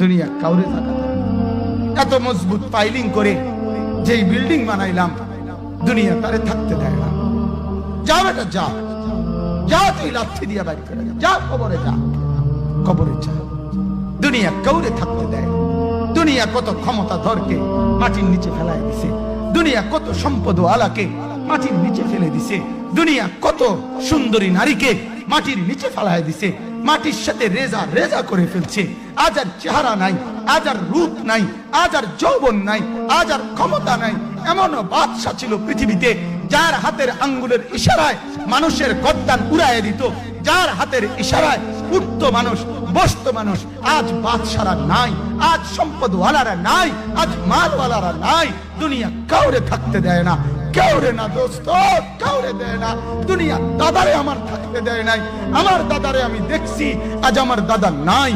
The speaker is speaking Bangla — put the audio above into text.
দুনিয়া কাউরে থাকা দেয় না। এত মজবুত ফাইলিং করে যেই বিল্ডিং বানাইলাম, দুনিয়া তারে থাকতে দেয় না। যা বেটা যা, যা তুই লাথি দিয়া বাইর করে যা, কবরে যা, কবরে যা। দুনিয়া কাউরে থাকতে দেয় না। দুনিয়া কত ক্ষমতা ধরকে মাটির নিচে ফেলায় দিছে, দুনিয়া কত সম্পদ আলাকে মাটির নিচে ফেলে দিছে, দুনিয়া কত সুন্দরী নারীকে মাটির নিচে ফেলায় দিছে, মাটির সাথে রেজা রেজা করে ফেলছে। আজ আর চেহারা নাই, আজ আর রূপ নাই, আজ আর যৌবন নাই, আজ আর ক্ষমতা নাই। এমনও বাদশা ছিল পৃথিবীতে যার হাতের আঙ্গুলের ইশারায় মানুষের গর্দান উড়াইয়া দিত, যার হাতের ইশারায় উঠত মানুষ, বসত মানুষ। আজ বাদশারা নাই, আজ সম্পদওয়ালারা নাই, আজ মালওয়ালারা নাই। দুনিয়া কাউরে থাকতে দেয় না, কাউরে না দোস্ত, কাউরে দেয় না। দুনিয়া দাদারে আমার থাকতে দেয় নাই। আমার দাদারে আমি দেখছি, আজ আমার দাদা নাই।